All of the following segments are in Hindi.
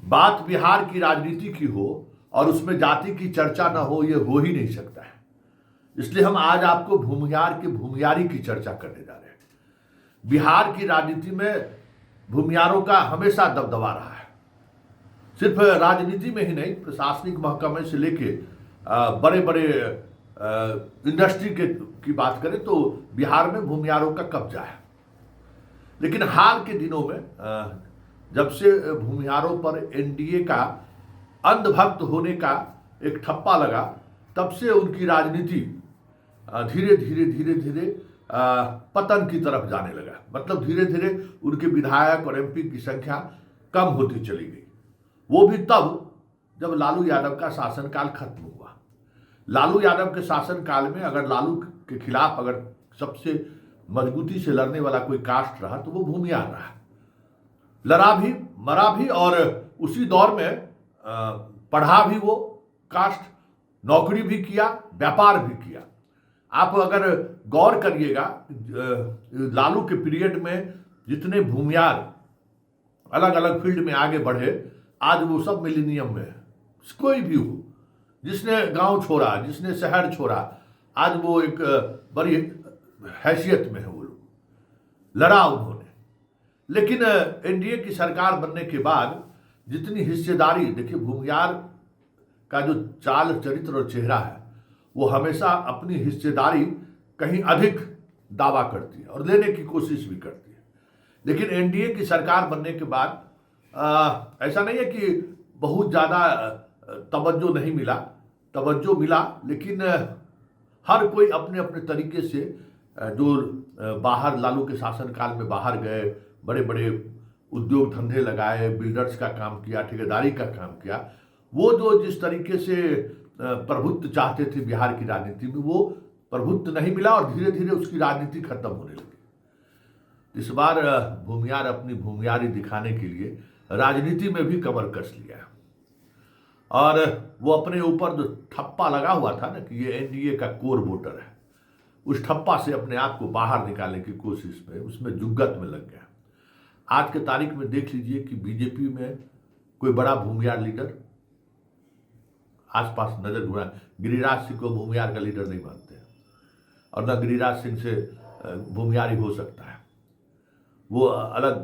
बात बिहार की राजनीति की हो और उसमें जाति की चर्चा ना हो, ये हो ही नहीं सकता है। इसलिए हम आज आपको भूमिहार की भूमिहारी की चर्चा करने जा रहे हैं। बिहार की राजनीति में भूमिहारों का हमेशा दबदबा रहा है। सिर्फ राजनीति में ही नहीं, प्रशासनिक महकमे से लेके बड़े बड़े इंडस्ट्री की बात करें तो बिहार में भूमिहारों का कब्जा है। लेकिन हाल के दिनों में जब से भूमिहारों पर एनडीए का अंधभक्त होने का एक ठप्पा लगा, तब से उनकी राजनीति धीरे धीरे धीरे धीरे पतन की तरफ जाने लगा। मतलब धीरे धीरे उनके विधायक और एमपी की संख्या कम होती चली गई। वो भी तब जब लालू यादव का शासनकाल खत्म हुआ। लालू यादव के शासनकाल में अगर लालू के खिलाफ अगर सबसे मजबूती से लड़ने वाला कोई कास्ट रहा तो वो भूमिहार रहा। लड़ा भी, मरा भी, और उसी दौर में पढ़ा भी वो कास्ट, नौकरी भी किया, व्यापार भी किया। आप अगर गौर करिएगा, लालू के पीरियड में जितने भूमिहार अलग अलग फील्ड में आगे बढ़े, आज वो सब मिलेनियम में है। कोई भी हो, जिसने गांव छोड़ा, जिसने शहर छोड़ा, आज वो एक बड़ी हैसियत में है। वो लोग लड़ा उन्होंने। लेकिन एनडीए की सरकार बनने के बाद जितनी हिस्सेदारी, देखिए भूमिहार का जो चाल चरित्र और चेहरा है, वो हमेशा अपनी हिस्सेदारी कहीं अधिक दावा करती है और लेने की कोशिश भी करती है। लेकिन एनडीए की सरकार बनने के बाद ऐसा नहीं है कि बहुत ज़्यादा तवज्जो नहीं मिला, तवज्जो मिला, लेकिन हर कोई अपने अपने तरीके से जो बाहर लालू के शासनकाल में बाहर गए, बड़े बड़े उद्योग धंधे लगाए, बिल्डर्स का काम किया, ठेकेदारी का काम किया, वो जो जिस तरीके से प्रभुत्व चाहते थे बिहार की राजनीति में, वो प्रभुत्व नहीं मिला और धीरे धीरे उसकी राजनीति खत्म होने लगी। इस बार भूमिहार अपनी भूमिहारी दिखाने के लिए राजनीति में भी कमर कस लिया और वो अपने ऊपर जो ठप्पा लगा हुआ था ना कि ये एनडीए का कोर वोटर है, उस ठप्पा से अपने आप को बाहर निकालने की कोशिश में, उसमें जुग्गत में लग गया। आज के तारीख में देख लीजिए कि बीजेपी में कोई बड़ा भूमिहार लीडर आसपास नजर घुमा। गिरिराज सिंह को भूमिहार का लीडर नहीं मानते हैं और न गिरिराज सिंह से भूमिहारी हो सकता है। वो अलग,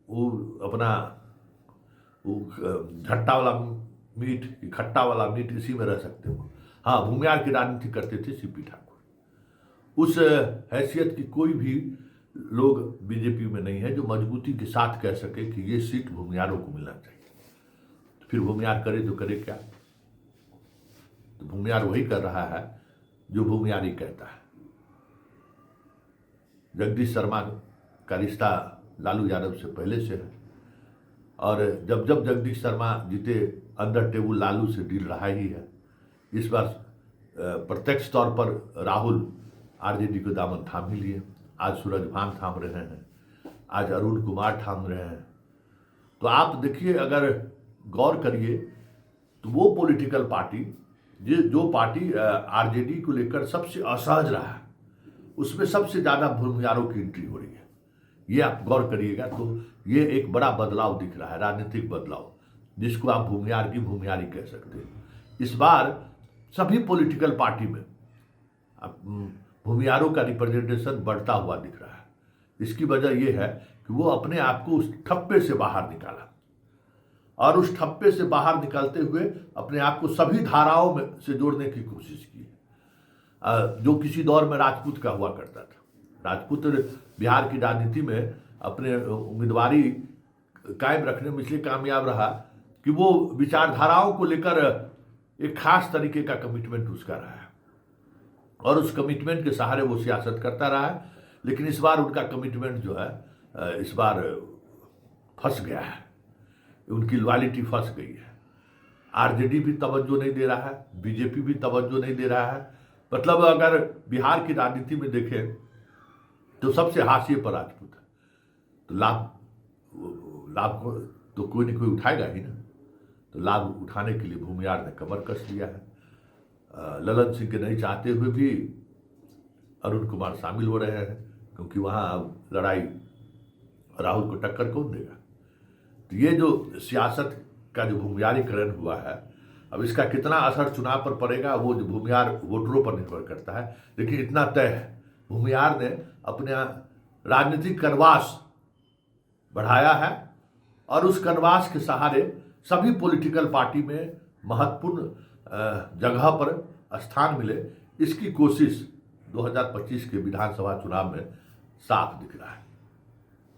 वो अपना झट्टा वाला मीट, खट्टा वाला मीट, इसी में रह सकते हो। हाँ, भूमिहार की राजनीति करते थे सीपी ठाकुर। उस हैसियत की कोई भी लोग बीजेपी में नहीं है जो मजबूती के साथ कह सके कि ये सीट भूमिहारों को मिलना चाहिए। तो फिर भूमिहार करे तो करे क्या? तो भूमिहार वही कर रहा है जो भूमिहारी कहता है। जगदीश शर्मा का रिश्ता लालू यादव से पहले से है और जब जब जगदीश शर्मा जीते, अंदर टेबल लालू से डील रहा ही है। इस बार प्रत्यक्ष तौर पर राहुल आरजेडी को दामन थाम ही लिए। आज सूरजभान थाम रहे हैं, आज अरुण कुमार थाम रहे हैं। तो आप देखिए, अगर गौर करिए तो वो पॉलिटिकल पार्टी जो पार्टी आरजेडी को लेकर सबसे असहज रहा है, उसमें सबसे ज़्यादा भूमिहारों की एंट्री हो रही है। ये आप गौर करिएगा तो ये एक बड़ा बदलाव दिख रहा है, राजनीतिक बदलाव, जिसको आप भूमिहार की भूमिहारी कह सकते हैं। इस बार सभी पॉलिटिकल पार्टी में भूमिहारों का रिप्रेजेंटेशन बढ़ता हुआ दिख रहा है। इसकी वजह यह है कि वो अपने आप को उस ठप्पे से बाहर निकाला और उस ठप्पे से बाहर निकलते हुए अपने आप को सभी धाराओं में से जोड़ने की कोशिश की, जो किसी दौर में राजपूत का हुआ करता था। राजपूत बिहार की राजनीति में अपने उम्मीदवारी कायम रखने में इसलिए कामयाब रहा कि वो विचारधाराओं को लेकर एक खास तरीके का कमिटमेंट उसका रहा है और उस कमिटमेंट के सहारे वो सियासत करता रहा है। लेकिन इस बार उनका कमिटमेंट जो है इस बार फंस गया है, उनकी लॉयल्टी फंस गई है। आरजेडी भी तवज्जो नहीं दे रहा है, बीजेपी भी तवज्जो नहीं दे रहा है। मतलब अगर बिहार की राजनीति में देखें तो सबसे हाशिए पर राजपूत है, तो लाभ को तो कोई न कोई उठाएगा ही ना। तो लाभ उठाने के लिए भूमिहार ने कमर कस लिया है। ललन सिंह के नहीं चाहते हुए भी अरुण कुमार शामिल हो रहे हैं, क्योंकि वहाँ अब लड़ाई राहुल को टक्कर कौन देगा। तो ये जो सियासत का जो भूमियारीकरण हुआ है, अब इसका कितना असर चुनाव पर पड़ेगा वो जो भूमियार वोटरों पर निर्भर करता है, लेकिन इतना तय है भूमियार ने अपने राजनीतिक कनवास बढ़ाया है और उस कनवास के सहारे सभी पॉलिटिकल पार्टी में महत्वपूर्ण जगह पर स्थान मिले, इसकी कोशिश 2025 के विधानसभा चुनाव में साफ दिख रहा है।